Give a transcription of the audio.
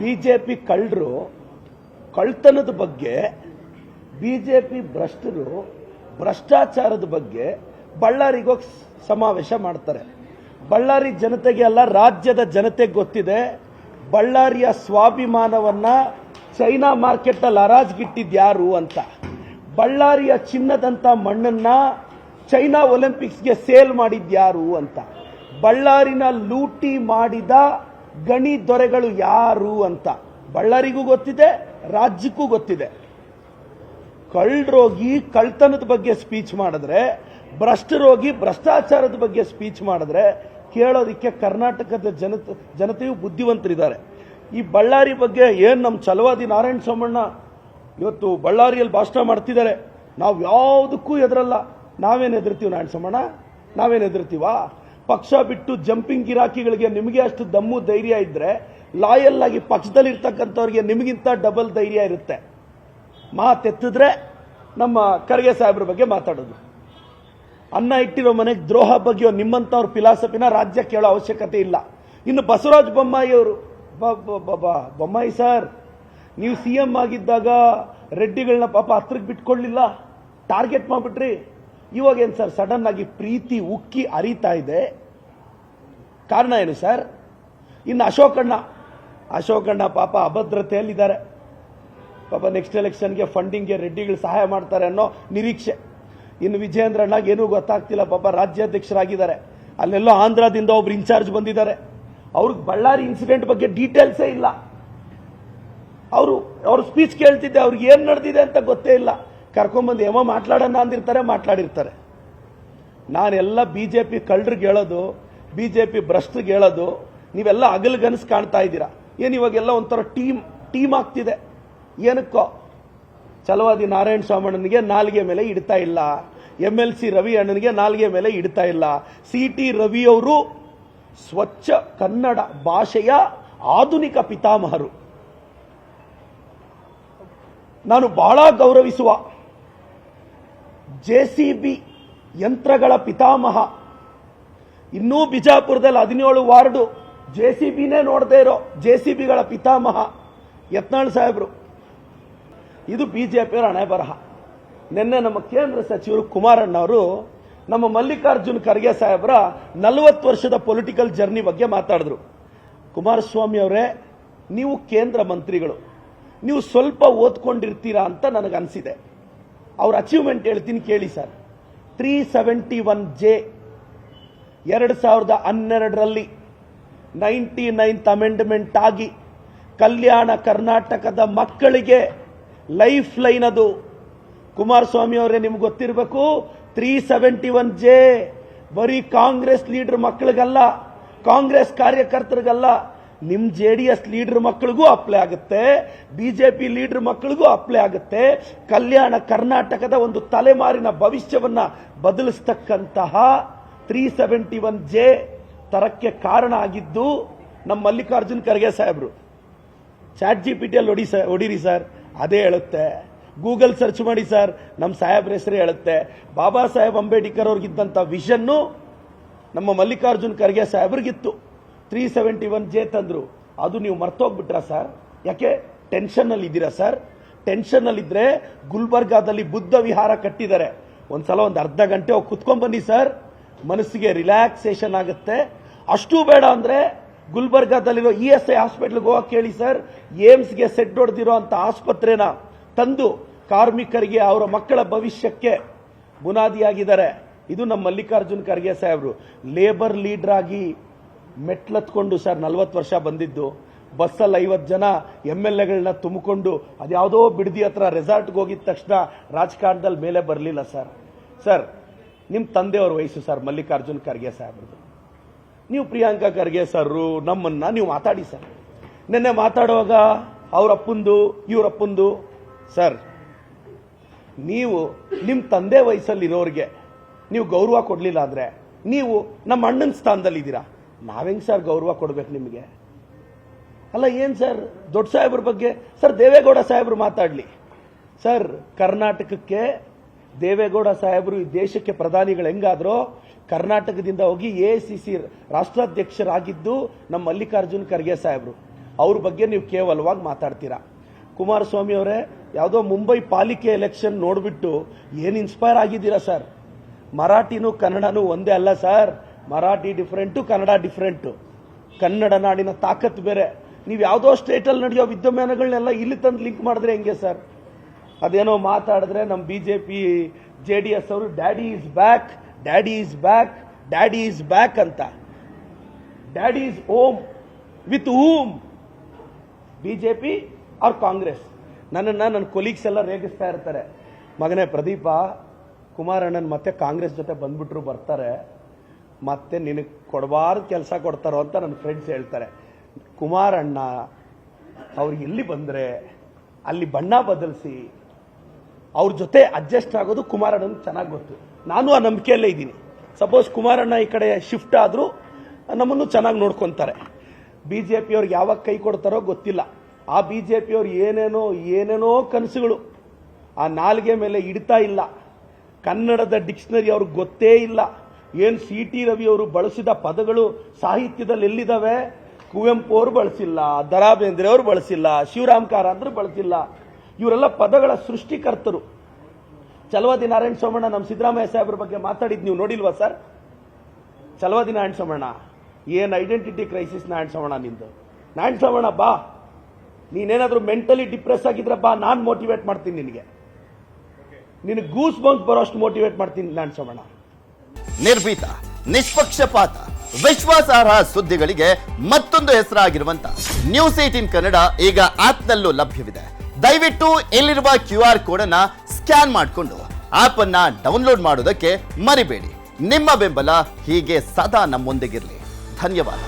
BJP ಕಳ್ಳರು ಕಳ್ತನದ ಬಗ್ಗೆ, BJP ಭ್ರಷ್ಟರು ಭ್ರಷ್ಟಾಚಾರದ ಬಗ್ಗೆ ಬಳ್ಳಾರಿಗೋಗಿ ಸಮಾವೇಶ ಮಾಡ್ತಾರೆ. ಬಳ್ಳಾರಿ ಜನತೆಗೆ ಅಲ್ಲ, ರಾಜ್ಯದ ಜನತೆಗೆ ಗೊತ್ತಿದೆ ಬಳ್ಳಾರಿಯ ಸ್ವಾಭಿಮಾನವನ್ನ ಚೈನಾ ಮಾರ್ಕೆಟ್ ಅಲ್ಲಿ ಹರಾಜ್ಗಿಟ್ಟಿದ್ ಯಾರು ಅಂತ. ಬಳ್ಳಾರಿಯ ಚಿನ್ನದಂತ ಮಣ್ಣನ್ನ ಚೈನಾ ಒಲಿಂಪಿಕ್ಸ್ಗೆ ಸೇಲ್ ಮಾಡಿದ್ಯಾರು ಅಂತ. ಬಳ್ಳಾರಿನ ಲೂಟಿ ಮಾಡಿದ ಗಣಿ ದೊರೆಗಳು ಯಾರು ಅಂತ ಬಳ್ಳಾರಿಗೂ ಗೊತ್ತಿದೆ, ರಾಜ್ಯಕ್ಕೂ ಗೊತ್ತಿದೆ. ಕಳ್ಳರೋಗಿ ಕಳ್ತನದ ಬಗ್ಗೆ ಸ್ಪೀಚ್ ಮಾಡಿದ್ರೆ, ಭ್ರಷ್ಟರೋಗಿ ಭ್ರಷ್ಟಾಚಾರದ ಬಗ್ಗೆ ಸ್ಪೀಚ್ ಮಾಡಿದ್ರೆ ಕೇಳೋದಕ್ಕೆ ಕರ್ನಾಟಕದ ಜನತೆಯು ಬುದ್ಧಿವಂತರಿದ್ದಾರೆ. ಈ ಬಳ್ಳಾರಿ ಬಗ್ಗೆ ಏನ್ ನಮ್ಮ ಛಲವಾದಿ ನಾರಾಯಣ ಸ್ವಾಮಣ್ಣ ಇವತ್ತು ಬಳ್ಳಾರಿಯಲ್ಲಿ ಭಾಷಣ ಮಾಡ್ತಿದ್ದಾರೆ. ನಾವು ಯಾವುದಕ್ಕೂ ಎದುರಲ್ಲ. ನಾವೇನು ಹೆದರ್ತೀವಿ ನಾರಾಯಣ ಸ್ವಾಮಣ್ಣ? ನಾವೇನು ಹೆದರ್ತೀವಾ? ಪಕ್ಷ ಬಿಟ್ಟು ಜಂಪಿಂಗ್ ಗಿರಾಕಿಗಳಿಗೆ ನಿಮಗೆ ಅಷ್ಟು ದಮ್ಮು ಧೈರ್ಯ ಇದ್ರೆ, ಲಾಯಲ್ ಆಗಿ ಪಕ್ಷದಲ್ಲಿರ್ತಕ್ಕಂಥವ್ರಿಗೆ ನಿಮಗಿಂತ ಡಬಲ್ ಧೈರ್ಯ ಇರುತ್ತೆ. ಮಾತೆತ್ತಿದ್ರೆ ನಮ್ಮ ಖರ್ಗೆ ಸಾಹೇಬ್ರ ಬಗ್ಗೆ ಮಾತಾಡೋದು, ಅನ್ನ ಇಟ್ಟಿರೋ ಮನೆಗೆ ದ್ರೋಹ ಬಗ್ಗೆ ನಿಮ್ಮಂತವ್ರ ಫಿಲಾಸಫಿನ ರಾಜ್ಯ ಕೇಳೋ ಅವಶ್ಯಕತೆ ಇಲ್ಲ. ಇನ್ನು ಬಸವರಾಜ ಬೊಮ್ಮಾಯಿ ಅವರು, ಬೊಮ್ಮಾಯಿ ಸರ್, ನೀವು ಸಿಎಂ ಆಗಿದ್ದಾಗ ರೆಡ್ಡಿಗಳನ್ನ ಪಾಪ ಹತ್ರಕ್ಕೆ ಬಿಟ್ಕೊಳ್ಳಿಲ್ಲ, ಟಾರ್ಗೆಟ್ ಮಾಡ್ಬಿಟ್ರಿ. ಇವಾಗ ಏನ್ ಸರ್ ಸಡನ್ ಆಗಿ ಪ್ರೀತಿ ಉಕ್ಕಿ ಹರಿತಾ ಇದೆ? ಕಾರಣ ಏನು ಸರ್? ಇನ್ನು ಅಶೋಕಣ್ಣ ಪಾಪ ಅಭದ್ರತೆಯಲ್ಲಿದ್ದಾರೆ. ಪಾಪ ನೆಕ್ಸ್ಟ್ ಎಲೆಕ್ಷನ್ಗೆ ಫಂಡಿಂಗ್ಗೆ ರೆಡ್ಡಿಗಳು ಸಹಾಯ ಮಾಡ್ತಾರೆ ಅನ್ನೋ ನಿರೀಕ್ಷೆ. ಇನ್ನು ವಿಜಯೇಂದ್ರಣ್ಣಗೆ ಏನೂ ಗೊತ್ತಾಗ್ತಿಲ್ಲ, ಪಾಪ ರಾಜ್ಯಾಧ್ಯಕ್ಷರಾಗಿದ್ದಾರೆ. ಅಲ್ಲೆಲ್ಲೋ ಆಂಧ್ರದಿಂದ ಒಬ್ರು ಇನ್ಚಾರ್ಜ್ ಬಂದಿದ್ದಾರೆ. ಅವ್ರಿಗೆ ಬಳ್ಳಾರಿ ಇನ್ಸಿಡೆಂಟ್ ಬಗ್ಗೆ ಡೀಟೇಲ್ಸೇ ಇಲ್ಲ. ಅವ್ರ ಸ್ಪೀಚ್ ಕೇಳ್ತಿದ್ದೆ, ಅವ್ರಿಗೆ ಏನ್ ನಡೆದಿದೆ ಅಂತ ಗೊತ್ತೇ ಇಲ್ಲ. ಕರ್ಕೊಂಡ್ಬಂದು ಏನೋ ಮಾತಾಡೋಣ ಅಂದಿರ್ತಾರೆ, ಮಾತಾಡಿರ್ತಾರೆ. ನಾನೆಲ್ಲ ಬಿಜೆಪಿ ಕಳ್ಳರಿಗೆ ಹೇಳೋದು, ಬಿಜೆಪಿ ಭ್ರಷ್ಟರಿಗೆ ಹೇಳೋದು, ನೀವೆಲ್ಲ ಅಗಲ್ಗನಸು ಕಾಣ್ತಾ ಇದ್ದೀರಾ. ಏನ್ ಇವಾಗೆಲ್ಲ ಒಂಥರ ಟೀಮ್ ಆಗ್ತಿದೆ. ಏನಕ್ಕೋ ಛಲವಾದಿ ನಾರಾಯಣ ಸ್ವಾಮಣ್ಣನಿಗೆ ನಾಲ್ಗೆ ಮೇಲೆ ಇಡ್ತಾ ಇಲ್ಲ, MLC ರವಿ ಅಣ್ಣನಿಗೆ ನಾಲ್ಗೆ ಮೇಲೆ ಇಡ್ತಾ ಇಲ್ಲ. CT ರವಿ ಅವರು ಸ್ವಚ್ಛ ಕನ್ನಡ ಭಾಷೆಯ ಆಧುನಿಕ ಪಿತಾಮಹರು. ನಾನು ಬಹಳ ಗೌರವಿಸುವ JCB ಯಂತ್ರಗಳ ಪಿತಾಮಹ. ಇನ್ನೂ ಬಿಜಾಪುರದಲ್ಲಿ 17 ವಾರ್ಡು JCBನೇ ನೋಡದೇ ಇರೋ JCBಗಳ ಪಿತಾಮಹ ಯತ್ನಾಳ್ ಸಾಹೇಬ್ರು. ಇದು ಬಿಜೆಪಿಯವರ ಹಣೆ ಬರಹ. ನಿನ್ನೆ ನಮ್ಮ ಕೇಂದ್ರ ಸಚಿವರು ಕುಮಾರಣ್ಣ ಅವರು ನಮ್ಮ ಮಲ್ಲಿಕಾರ್ಜುನ್ ಖರ್ಗೆ ಸಾಹೇಬ್ರ 40 ವರ್ಷದ ಪೊಲಿಟಿಕಲ್ ಜರ್ನಿ ಬಗ್ಗೆ ಮಾತಾಡಿದ್ರು. ಕುಮಾರಸ್ವಾಮಿ ಅವರೇ, ನೀವು ಕೇಂದ್ರ ಮಂತ್ರಿಗಳು, ನೀವು ಸ್ವಲ್ಪ ಓದ್ಕೊಂಡಿರ್ತೀರಾ ಅಂತ ನನಗನ್ಸಿದೆ. ಅವ್ರ ಅಚೀವ್ಮೆಂಟ್ ಹೇಳ್ತೀನಿ ಕೇಳಿ ಸರ್. 371J 2012ರಲ್ಲಿ 99th ಅಮೆಂಡ್ಮೆಂಟ್ ಆಗಿ ಕಲ್ಯಾಣ ಕರ್ನಾಟಕದ ಮಕ್ಕಳಿಗೆ ಲೈಫ್ ಲೈನ್ ಅದು. ಕುಮಾರಸ್ವಾಮಿ ಅವರೇ, ನಿಮ್ಗೆ ಗೊತ್ತಿರಬೇಕು, 371J ಬರೀ ಕಾಂಗ್ರೆಸ್ ಲೀಡರ್ ಮಕ್ಕಳಿಗಲ್ಲ, ಕಾಂಗ್ರೆಸ್ ಕಾರ್ಯಕರ್ತರಿಗಲ್ಲ, ನಿಮ್ JDS ಲೀಡರ್ ಮಕ್ಕಳಿಗೂ ಅಪ್ಲೈ ಆಗುತ್ತೆ, ಬಿಜೆಪಿ ಲೀಡರ್ ಮಕ್ಕಳಿಗೂ ಅಪ್ಲೈ ಆಗುತ್ತೆ. ಕಲ್ಯಾಣ ಕರ್ನಾಟಕದ ಒಂದು ತಲೆಮಾರಿನ ಭವಿಷ್ಯವನ್ನ ಬದಲಿಸ್ತಕ್ಕಂತಹ 371J ತರಕ್ಕೆ ಕಾರಣ ಆಗಿದ್ದು ನಮ್ಮ ಮಲ್ಲಿಕಾರ್ಜುನ್ ಖರ್ಗೆ ಸಾಹೇಬ್ರು. ChatGPT ಅಲ್ಲಿ ಹೊಡಿರಿ ಸರ್, ಅದೇ ಹೇಳುತ್ತೆ. ಗೂಗಲ್ ಸರ್ಚ್ ಮಾಡಿ ಸರ್, ನಮ್ಮ ಸಾಹೇಬ್ರ ಹೆಸರೇ ಹೇಳುತ್ತೆ. ಬಾಬಾ ಸಾಹೇಬ್ ಅಂಬೇಡ್ಕರ್ ಅವ್ರಿಗಿದ್ದಂತ ವಿಷನ್ನು ನಮ್ಮ ಮಲ್ಲಿಕಾರ್ಜುನ್ ಖರ್ಗೆ ಸಾಹೇಬ್ರಿಗಿತ್ತು. 371J ತಂದ್ರು. ಅದು ನೀವು ಮರ್ತೋಗ್ಬಿಟ್ರಾ ಸರ್? ಯಾಕೆ ಟೆನ್ಷನ್ ಅಲ್ಲಿ ಇದ್ದೀರಾ ಸರ್? ಟೆನ್ಷನ್ ಅಲ್ಲಿ ಇದ್ರೆ ಗುಲ್ಬರ್ಗಾದಲ್ಲಿ ಬುದ್ಧ ವಿಹಾರ ಕಟ್ಟಿದ್ದಾರೆ. ಒಂದ್ಸಲ ಒಂದು ಅರ್ಧ ಗಂಟೆ ಹೋಗಿ ಕುತ್ಕೊಂಡ್ ಬನ್ನಿ ಸರ್, ಮನಸ್ಸಿಗೆ ರಿಲ್ಯಾಕ್ಸೇಷನ್ ಆಗುತ್ತೆ. ಅಷ್ಟು ಬೇಡ ಅಂದ್ರೆ ಗುಲ್ಬರ್ಗಾದಲ್ಲಿರೋ ESI ಹಾಸ್ಪಿಟಲ್ಗೆ ಹೋಗಕ್ಕೆ ಕೇಳಿ ಸರ್. ಏಮ್ಸ್ಗೆ ಸೆಟ್ ಹೊಡೆದಿರೋ ಅಂತ ಆಸ್ಪತ್ರೆನ ತಂದು ಕಾರ್ಮಿಕರಿಗೆ, ಅವರ ಮಕ್ಕಳ ಭವಿಷ್ಯಕ್ಕೆ ಬುನಾದಿಯಾಗಿದ್ದಾರೆ. ಇದು ನಮ್ಮ ಮಲ್ಲಿಕಾರ್ಜುನ್ ಖರ್ಗೆ ಸಾಹೇಬ್ರು. ಲೇಬರ್ ಲೀಡರ್ ಆಗಿ ಮೆಟ್ಲತ್ಕೊಂಡು ಸರ್ 40 ವರ್ಷ ಬಂದಿದ್ದು. ಬಸ್ಸಲ್ಲಿ 50 ಜನ MLAಗಳನ್ನ ತುಂಬಿಕೊಂಡು ಅದ್ಯಾವುದೋ ಬಿಡದಿ ಹತ್ರ ರೆಸಾರ್ಟ್ಗೆ ಹೋಗಿದ ತಕ್ಷಣ ರಾಜಕಾರಣದಲ್ಲಿ ಮೇಲೆ ಬರಲಿಲ್ಲ ಸರ್. ಸರ್, ನಿಮ್ಮ ತಂದೆಯವ್ರ ವಯಸ್ಸು ಸರ್ ಮಲ್ಲಿಕಾರ್ಜುನ್ ಖರ್ಗೆ ಸಾಹೇಬ್ರದ್ದು. ನೀವು ಪ್ರಿಯಾಂಕಾ ಖರ್ಗೆ ಸರ್ ನಮ್ಮನ್ನ ನೀವು ಮಾತಾಡಿ ಸರ್. ನಿನ್ನೆ ಮಾತಾಡುವಾಗ ಅವರಪ್ಪಂದು ಇವರಪ್ಪಂದು. ಸರ್, ನೀವು ನಿಮ್ಮ ತಂದೆ ವಯಸ್ಸಲ್ಲಿರೋರಿಗೆ ನೀವು ಗೌರವ ಕೊಡ್ಲಿಲ್ಲ ಅಂದ್ರೆ ನೀವು ನಮ್ಮ ಅಣ್ಣನ ಸ್ಥಾನದಲ್ಲಿದ್ದೀರಾ. ನಾವೆಂಗ್ ಸರ್ ಗೌರವ ಕೊಡ್ಬೇಕು ನಿಮಗೆ? ಅಲ್ಲ ಏನ್ ಸರ್ ದೊಡ್ಡ ಸಾಹೇಬ್ರ ಬಗ್ಗೆ? ಸರ್, ದೇವೇಗೌಡ ಸಾಹೇಬ್ರು ಮಾತಾಡ್ಲಿ ಸರ್. ಕರ್ನಾಟಕಕ್ಕೆ ದೇವೇಗೌಡ ಸಾಹೇಬರು ಈ ದೇಶಕ್ಕೆ ಪ್ರಧಾನಿಗಳು ಹೆಂಗಾದ್ರೋ, ಕರ್ನಾಟಕದಿಂದ ಹೋಗಿ AICC ರಾಷ್ಟ್ರಾಧ್ಯಕ್ಷರಾಗಿದ್ದು ನಮ್ಮ ಮಲ್ಲಿಕಾರ್ಜುನ್ ಖರ್ಗೆ ಸಾಹೇಬ್ರು. ಅವ್ರ ಬಗ್ಗೆ ನೀವು ಕೇವಲವಾಗಿ ಮಾತಾಡ್ತೀರಾ. ಕುಮಾರಸ್ವಾಮಿ ಅವರೇ, ಯಾವುದೋ ಮುಂಬೈ ಪಾಲಿಕೆ ಎಲೆಕ್ಷನ್ ನೋಡ್ಬಿಟ್ಟು ಏನು ಇನ್ಸ್ಪೈರ್ ಆಗಿದ್ದೀರಾ ಸರ್? ಮರಾಠಿನೂ ಕನ್ನಡನೂ ಒಂದೇ ಅಲ್ಲ sir. Marathi different, Kannada different. Kannada ನಾಡಿನ ತಾಕತ್ ಬೇರೆ. ನೀವು ಯಾವುದೋ ಸ್ಟೇಟಲ್ಲಿ ನಡೆಯೋ ವಿದ್ಯಮಾನಗಳನ್ನೆಲ್ಲ ಇಲ್ಲಿ ತಂದು ಲಿಂಕ್ ಮಾಡಿದ್ರೆ ಹೆಂಗೆ ಸರ್? ಅದೇನೋ ಮಾತಾಡಿದ್ರೆ ನಮ್ಮ ಬಿಜೆಪಿ JDS ಅವರು daddy is back, daddy is back, daddy is back ಅಂತ. Daddy is home with whom? BJP or Congress? ನನ್ನ ಕೊಲೀಗ್ಸ್ ಎಲ್ಲ ರೇಗಿಸ್ತಾ ಇರ್ತಾರೆ, ಮಗನೇ ಪ್ರದೀಪ, ಕುಮಾರಣ್ಣನ್ ಮತ್ತೆ ಕಾಂಗ್ರೆಸ್ ಜೊತೆ ಬಂದ್ಬಿಟ್ರು ಬರ್ತಾರೆ, ಮತ್ತೆ ನಿನಗೆ ಕೊಡಬಾರ್ದು ಕೆಲಸ ಕೊಡ್ತಾರೋ ಅಂತ ನನ್ನ ಫ್ರೆಂಡ್ಸ್ ಹೇಳ್ತಾರೆ. ಕುಮಾರಣ್ಣ ಅವ್ರಿಗೆ ಎಲ್ಲಿ ಬಂದರೆ ಅಲ್ಲಿ ಬಣ್ಣ ಬದಲಿಸಿ ಅವ್ರ ಜೊತೆ ಅಡ್ಜಸ್ಟ್ ಆಗೋದು ಕುಮಾರಣ್ಣನ ಚೆನ್ನಾಗಿ ಗೊತ್ತು. ನಾನು ಆ ನಂಬಿಕೆಯಲ್ಲೇ ಇದ್ದೀನಿ. ಸಪೋಸ್ ಕುಮಾರಣ್ಣ ಈ ಕಡೆ ಶಿಫ್ಟ್ ಆದರೂ ನಮ್ಮನ್ನು ಚೆನ್ನಾಗಿ ನೋಡ್ಕೊತಾರೆ. ಬಿಜೆಪಿಯವ್ರಿಗೆ ಯಾವಾಗ ಕೈ ಕೊಡ್ತಾರೋ ಗೊತ್ತಿಲ್ಲ. ಆ ಬಿಜೆಪಿಯವ್ರು ಏನೇನೋ ಕನಸುಗಳು ಆ ನಾಲ್ಗೆ ಮೇಲೆ ಇಡ್ತಾ ಇಲ್ಲ. ಕನ್ನಡದ ಡಿಕ್ಷನರಿ ಅವ್ರಿಗೆ ಗೊತ್ತೇ ಇಲ್ಲ. ಏನು CT ರವಿ ಅವರು ಬಳಸಿದ ಪದಗಳು ಸಾಹಿತ್ಯದಲ್ಲಿ ಎಲ್ಲಿದ್ದಾವೆ? ಕುವೆಂಪು ಅವರು ಬಳಸಿಲ್ಲ, ದ.ರಾ ಬೇಂದ್ರೆ ಅವರು ಬಳಸಿಲ್ಲ, ಶಿವರಾಮ್ ಕಾರಂತರು ಬಳಸಿಲ್ಲ. ಇವರೆಲ್ಲ ಪದಗಳ ಸೃಷ್ಟಿಕರ್ತರು. ಚಲವಾದಿ ನಾರಾಯಣ ಸೋಮಣ್ಣ ನಮ್ಮ ಸಿದ್ದರಾಮಯ್ಯ ಸಾಹೇಬ್ರ ಬಗ್ಗೆ ಮಾತಾಡಿದ್ ನೀವು ನೋಡಿಲ್ವಾ ಸರ್? ಚಲವಾದಿ ನಾರಾಯಣ ಸೋಮಣ್ಣ, ಏನು ಐಡೆಂಟಿಟಿ ಕ್ರೈಸಿಸ್ ನಾರಾಯಣ ಸೋಮಣ್ಣ ನಿಂದು? ನಾರಾಯಣ ಸೋಮಣ್ಣ ಬಾ, ನೀನೇನಾದ್ರೂ ಮೆಂಟಲಿ ಡಿಪ್ರೆಸ್ ಆಗಿದ್ರೆ ಬಾ, ನಾನು ಮೋಟಿವೇಟ್ ಮಾಡ್ತೀನಿ ನಿನಗೆ. ನಿನಗೆ ಗೂಸ್ ಬಂಪ್ಸ್ ಬರೋಷ್ಟು ಮೋಟಿವೇಟ್ ಮಾಡ್ತೀನಿ ನಾರಾಯಣ ಸೋಮಣ್ಣ. ನಿರ್ಭೀತ, ನಿಷ್ಪಕ್ಷಪಾತ, ವಿಶ್ವಾಸಾರ್ಹ ಸುದ್ದಿಗಳಿಗೆ ಮತ್ತೊಂದು ಹೆಸರಾಗಿರುವಂತ ನ್ಯೂಸ್ 18 ಕನ್ನಡ ಈಗ ಆಪ್ನಲ್ಲೂ ಲಭ್ಯವಿದೆ. ದಯವಿಟ್ಟು ಇಲ್ಲಿರುವ QR ಕೋಡ್ ಅನ್ನ ಸ್ಕ್ಯಾನ್ ಮಾಡಿಕೊಂಡು ಆಪ್ ಅನ್ನ ಡೌನ್ಲೋಡ್ ಮಾಡೋದಕ್ಕೆ ಮರಿಬೇಡಿ. ನಿಮ್ಮ ಬೆಂಬಲ ಹೀಗೆ ಸದಾ ನಮ್ಮೊಂದಿಗಿರಲಿ. ಧನ್ಯವಾದ.